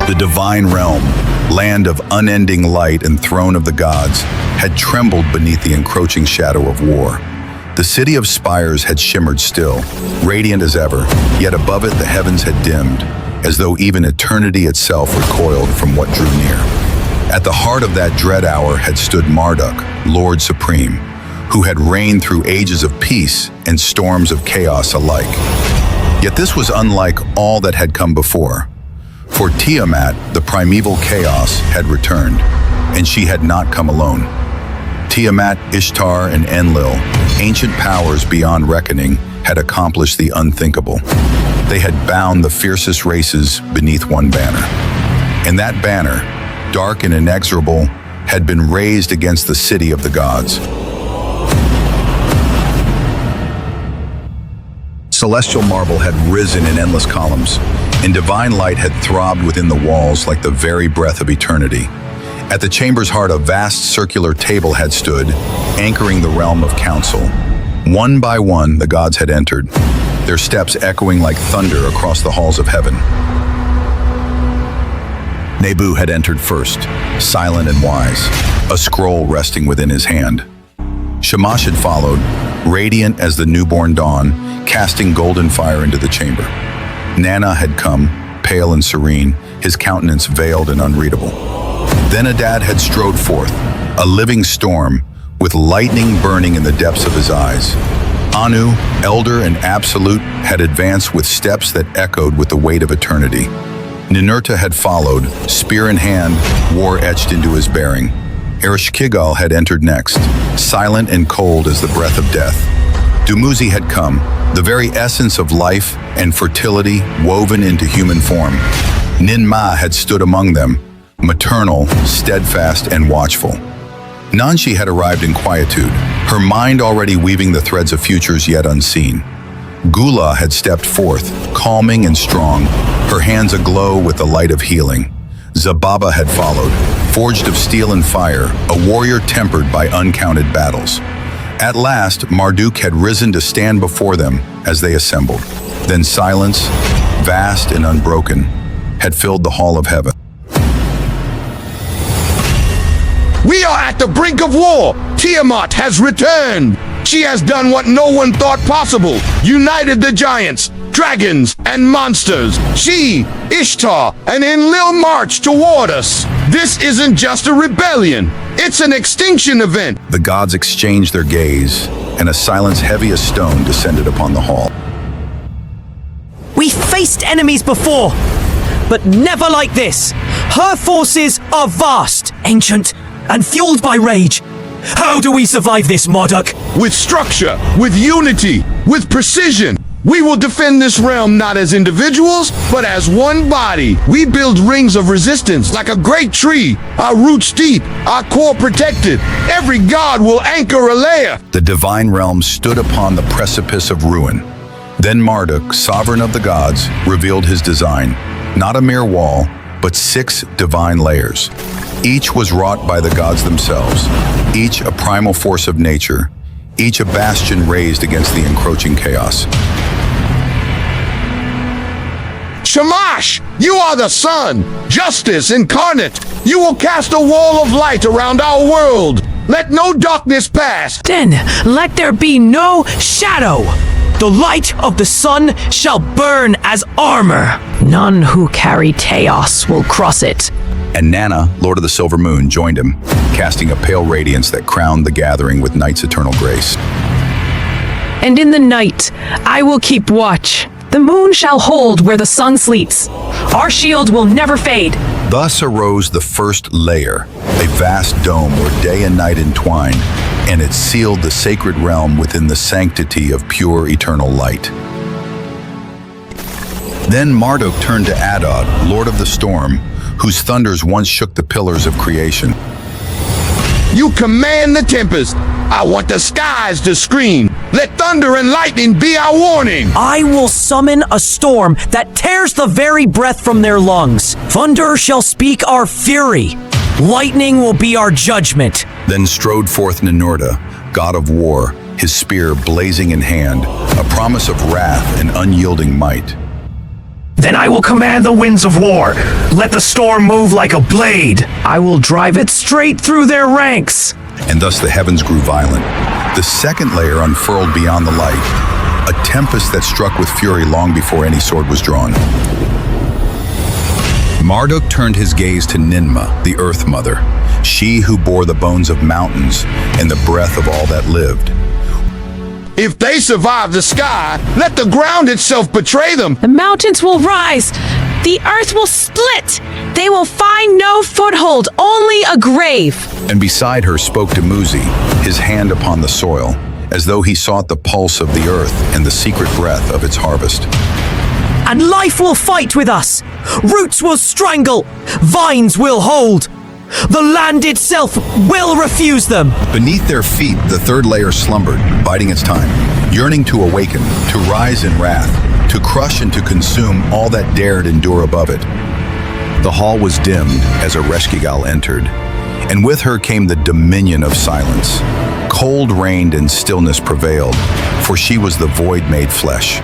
The divine realm, land of unending light and throne of the gods, had trembled beneath the encroaching shadow of war. The city of spires had shimmered still, radiant as ever, yet above it the heavens had dimmed, as though even eternity itself recoiled from what drew near. At the heart of that dread hour had stood Marduk, Lord Supreme, who had reigned through ages of peace and storms of chaos alike. Yet this was unlike all that had come before. For Tiamat, the primeval chaos, had returned, and she had not come alone. Tiamat, Ishtar, and Enlil, ancient powers beyond reckoning, had accomplished the unthinkable. They had bound the fiercest races beneath one banner. And that banner, dark and inexorable, had been raised against the city of the gods. Celestial marble had risen in endless columns, and divine light had throbbed within the walls like the very breath of eternity. At the chamber's heart, a vast circular table had stood, anchoring the realm of council. One by one, the gods had entered, their steps echoing like thunder across the halls of heaven. Nebu had entered first, silent and wise, a scroll resting within his hand. Shamash had followed, radiant as the newborn dawn, casting golden fire into the chamber. Nana had come, pale and serene, his countenance veiled and unreadable. Then Adad had strode forth, a living storm, with lightning burning in the depths of his eyes. Anu, elder and absolute, had advanced with steps that echoed with the weight of eternity. Ninurta had followed, spear in hand, war etched into his bearing. Ereshkigal had entered next, silent and cold as the breath of death. Dumuzi had come, the very essence of life and fertility woven into human form. Ninmah had stood among them, maternal, steadfast, and watchful. Nanshi had arrived in quietude, her mind already weaving the threads of futures yet unseen. Gula had stepped forth, calming and strong, her hands aglow with the light of healing. Zababa had followed, forged of steel and fire, a warrior tempered by uncounted battles. At last, Marduk had risen to stand before them as they assembled. Then silence, vast and unbroken, had filled the hall of heaven. We are at the brink of war. Tiamat has returned. She has done what no one thought possible. United the giants, dragons, and monsters. She, Ishtar, and Enlil march toward us. This isn't just a rebellion. It's an extinction event. The gods exchanged their gaze, and a silence heavy as stone descended upon the hall. We faced enemies before, but never like this. Her forces are vast, ancient, and fueled by rage. How do we survive this, Marduk? With structure, with unity, with precision. We will defend this realm not as individuals, but as one body. We build rings of resistance like a great tree, our roots deep, our core protected. Every god will anchor a layer. The divine realm stood upon the precipice of ruin. Then Marduk, sovereign of the gods, revealed his design. Not a mere wall, but 6 divine layers. Each was wrought by the gods themselves, each a primal force of nature, each a bastion raised against the encroaching chaos. Shamash, you are the sun, justice incarnate. You will cast a wall of light around our world. Let no darkness pass. Then let there be no shadow. The light of the sun shall burn as armor. None who carry Teos will cross it. And Nana, Lord of the Silver Moon, joined him, casting a pale radiance that crowned the gathering with night's eternal grace. And in the night, I will keep watch. The moon shall hold where the sun sleeps. Our shield will never fade. Thus arose the first layer, a vast dome where day and night entwined, and it sealed the sacred realm within the sanctity of pure eternal light. Then Marduk turned to Adad, Lord of the Storm, whose thunders once shook the pillars of creation. You command the tempest. I want the skies to scream. Let thunder and lightning be our warning. I will summon a storm that tears the very breath from their lungs. Thunder shall speak our fury. Lightning will be our judgment. Then strode forth Ninurta, god of war, his spear blazing in hand, a promise of wrath and unyielding might. Then I will command the winds of war. Let the storm move like a blade. I will drive it straight through their ranks. And thus the heavens grew violent. The second layer unfurled beyond the light, a tempest that struck with fury long before any sword was drawn. Marduk turned his gaze to Ninmah, the Earth Mother, she who bore the bones of mountains and the breath of all that lived. If they survive the sky, let the ground itself betray them. The mountains will rise. The earth will split. They will find no foothold, only a grave. And beside her spoke Dumuzi, his hand upon the soil, as though he sought the pulse of the earth and the secret breath of its harvest. And life will fight with us. Roots will strangle. Vines will hold. The land itself will refuse them. Beneath their feet, the third layer slumbered, biding its time, yearning to awaken, to rise in wrath, to crush and to consume all that dared endure above it. The hall was dimmed as Ereshkigal entered, and with her came the dominion of silence. Cold reigned and stillness prevailed, for she was the void made flesh.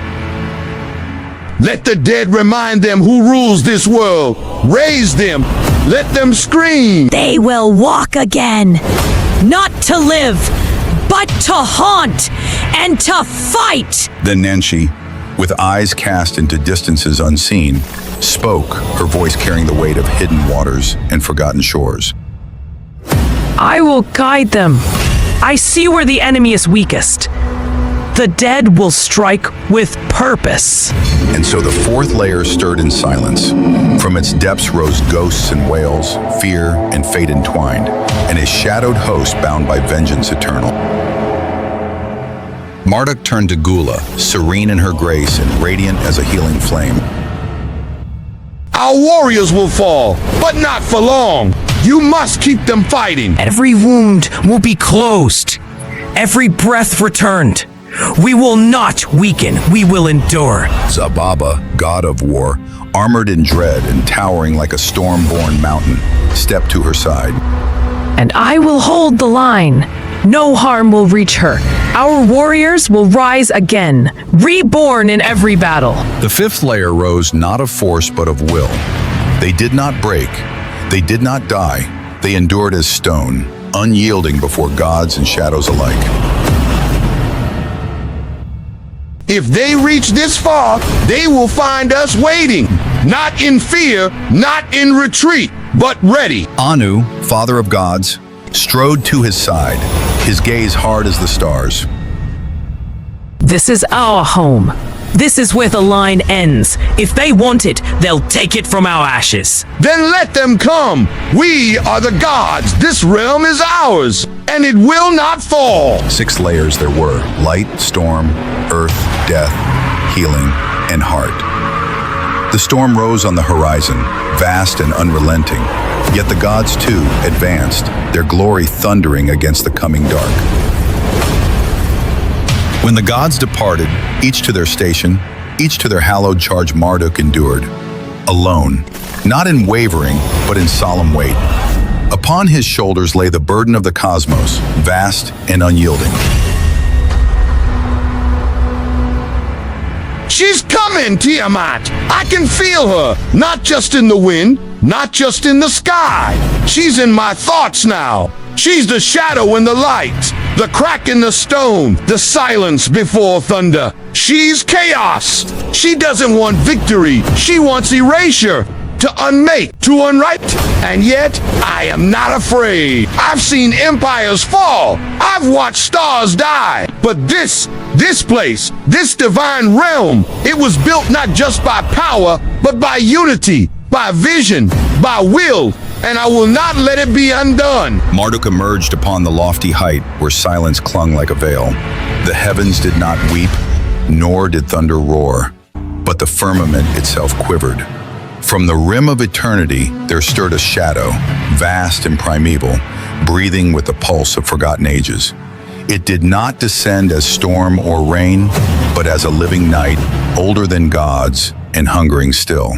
Let the dead remind them who rules this world. Raise them. Let them scream. They will walk again, not to live, but to haunt and to fight. Then Nanshi, with eyes cast into distances unseen, spoke, her voice carrying the weight of hidden waters and forgotten shores. I will guide them. I see where the enemy is weakest. The dead will strike with purpose. And so the fourth layer stirred in silence. From its depths rose ghosts and wails, fear and fate entwined, and a shadowed host bound by vengeance eternal. Marduk turned to Gula, serene in her grace and radiant as a healing flame. Our warriors will fall, but not for long. You must keep them fighting. Every wound will be closed. Every breath returned. We will not weaken, we will endure. Zababa, god of war, armored in dread and towering like a storm-born mountain, stepped to her side. And I will hold the line. No harm will reach her. Our warriors will rise again, reborn in every battle. The fifth layer rose not of force but of will. They did not break, they did not die, they endured as stone, unyielding before gods and shadows alike. If they reach this far, they will find us waiting. Not in fear, not in retreat, but ready. Anu, father of gods, strode to his side, his gaze hard as the stars. This is our home. This is where the line ends. If they want it, they'll take it from our ashes. Then let them come. We are the gods. This realm is ours, and it will not fall. 6 layers there were: light, storm, earth, death, healing, and heart. The storm rose on the horizon, vast and unrelenting, yet the gods too advanced, their glory thundering against the coming dark. When the gods departed, each to their station, each to their hallowed charge, Marduk endured, alone, not in wavering, but in solemn weight. Upon his shoulders lay the burden of the cosmos, vast and unyielding. She's coming, Tiamat. I can feel her, not just in the wind, not just in the sky. She's in my thoughts now. She's the shadow in the light, the crack in the stone, the silence before thunder. She's chaos. She doesn't want victory. She wants erasure, to unmake, to unwrite. And yet, I am not afraid. I've seen empires fall. I've watched stars die. But this place, this divine realm, it was built not just by power, but by unity, by vision, by will, and I will not let it be undone. Marduk emerged upon the lofty height where silence clung like a veil. The heavens did not weep, nor did thunder roar, but the firmament itself quivered. From the rim of eternity, there stirred a shadow, vast and primeval, breathing with the pulse of forgotten ages. It did not descend as storm or rain, but as a living night, older than gods and hungering still.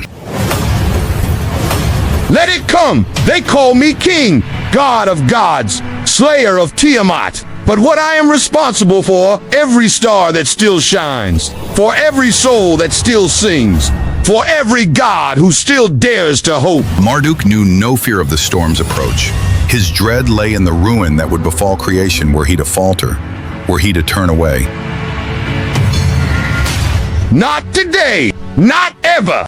Let it come. They call me king, god of gods, slayer of Tiamat. But what I am responsible for, every star that still shines, for every soul that still sings, for every god who still dares to hope. Marduk knew no fear of the storm's approach. His dread lay in the ruin that would befall creation were he to falter, were he to turn away. Not today, not ever.